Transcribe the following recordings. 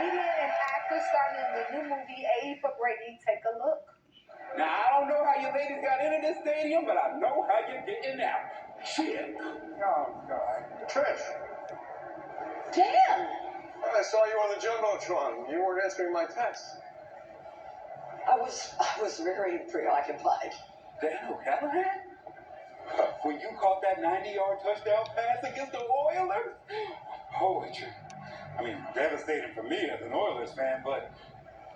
comedian and actor starring in the new movie For Brady. Take a look. Now, I don't know how you ladies got into this stadium, but I know how you're getting out. Shit. Oh, God. Trish, Damn. I saw you on the Jumbotron. You weren't answering my text. I was very preoccupied. Dan O'Callaghan? When you caught that 90-yard touchdown pass against the Oilers? Poetry. I mean, devastating for me as an Oilers fan, but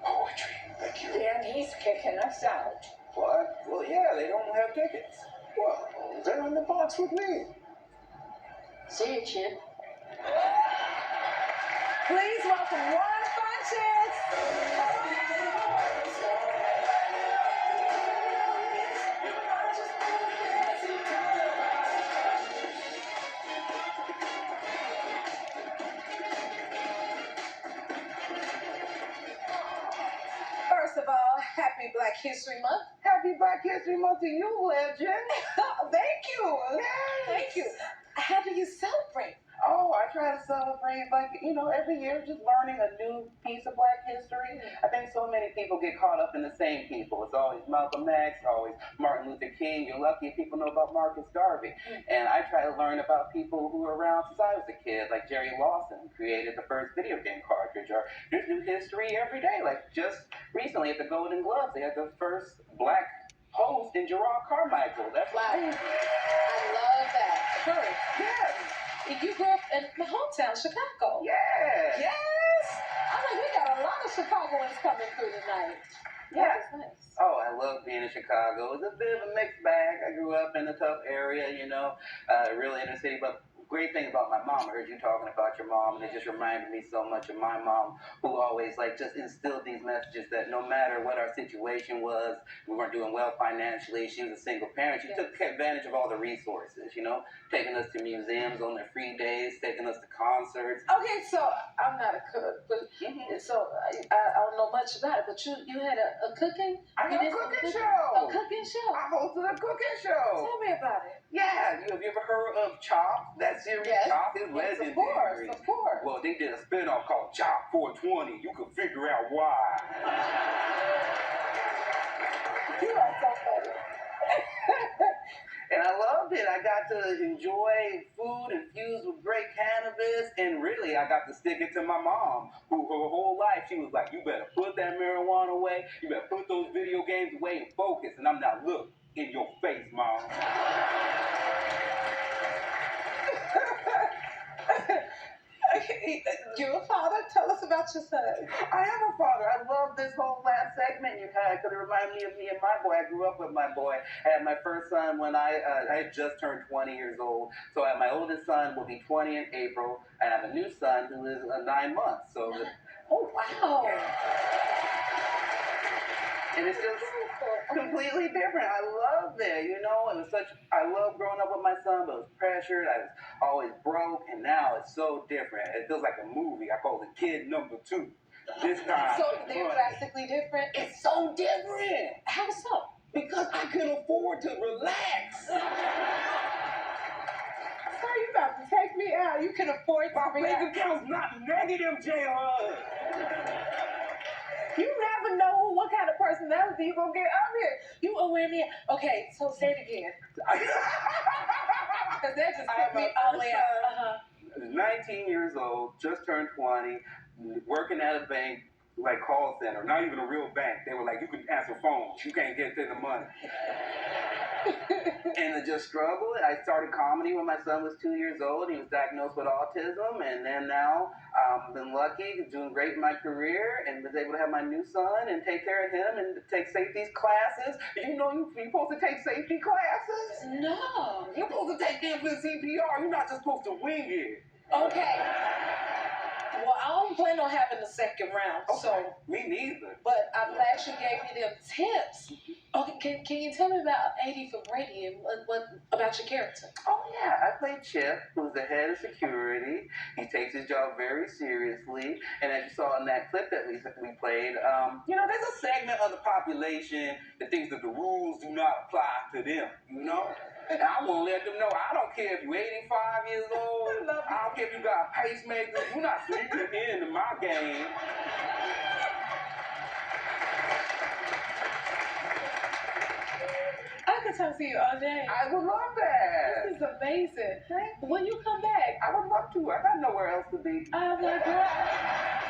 poetry. Thank you. Dan, he's kicking us out. What? Well, yeah, they don't have tickets. Well, they're in the box with me. See you, Chip. Please welcome Ron Funches. First of all, happy Black History Month. Happy Black History Month to you, legend. Thank you. Yes. Thank you. How do you celebrate? Oh, I try to celebrate, like, every year, just learning a new piece of Black history. I think so many people get caught up in the same people. It's always Malcolm X, always Martin Luther King. You're lucky if people know about Marcus Garvey. And I try to learn about people who were around since I was a kid, like Jerry Lawson, who created the first video game cartridge. Or there's new history every day. Like, just recently at the Golden Globes, they had the first Black host in Gerard Carmichael. That's Wow. I love that. Courage. Yes. You grew up in my hometown, Chicago. Yes. Yes. I mean, we got a lot of Chicagoans coming through tonight. Yeah. That was nice. Oh, I love being in Chicago. It was a bit of a mixed bag. I grew up in a tough area, real inner city. But great thing about my mom, I heard you talking about your mom, and it just reminded me so much of my mom, who always just instilled these messages that no matter what our situation was, we weren't doing well financially. She was a single parent. She took advantage of all the resources, taking us to museums on their free days, taking us to concerts. Okay, so I'm not a cook, but so I don't know much about it. But you had a cooking? I had a cooking show. A cooking show. I hosted a cooking show. Tell me about it. Yeah, have you ever heard of Chop? That series, Yes. Chop is legendary. Of course. Well, they did a spinoff called Chop 420. You can figure out why. You are so funny. And I loved it. I got to enjoy food infused with great cannabis, and really, I got to stick it to my mom, who her whole life, she was like, you better put that marijuana away, you better put those video games away and focus. And I'm not, look, in your face, Mom. You're a father? Tell us about your son. I am a father. I love this whole last segment you had because it reminded me of me and my boy. I grew up with my boy. I had my first son when I had just turned 20 years old. So my oldest son will be 20 in April. I have a new son who is 9 months. So Oh, wow. and it's just completely different. I love it, It was I love growing up with my son, but it was pressured. I was always broke, and now it's so different. It feels like a movie. I call it Kid Number 2. This time. So they're drastically different? It's so different. How so? Because I can afford to relax. Sir, you about to take me out. You can afford to My be bank out. account's not negative, J.R. You never know what kind of personality you're going to get out here. You are wearing me. Okay, so say it again. Because that just took me all the way out. 19 years old, just turned 20, working at a bank, like call center, not even a real bank. They were like, you can answer phones, you can't get to the money. And I just struggled. I started comedy when my son was 2 years old. He was diagnosed with autism, and then now I've been lucky, doing great in my career, and was able to have my new son and take care of him and take safety classes. You're supposed to take safety classes? No. You're supposed to take infant CPR. You're not just supposed to wing it. Okay. Well, I don't plan on having the second round, so. Me neither. But I'm glad you gave me them tips. Okay, can you tell me about 80 for Brady and what about your character? Oh, yeah. I played Chip, who's the head of security. He takes his job very seriously. And as you saw in that clip that we played, there's a segment of the population that thinks that the rules do not apply to them, And I want to let them know, I don't care if you're 85 years old. I don't care if you got a pacemaker. You're not sleeping into my game. I could talk to you all day. I would love that. This is amazing. Thank you. When you come back, I would love to. I got nowhere else to be. oh my God.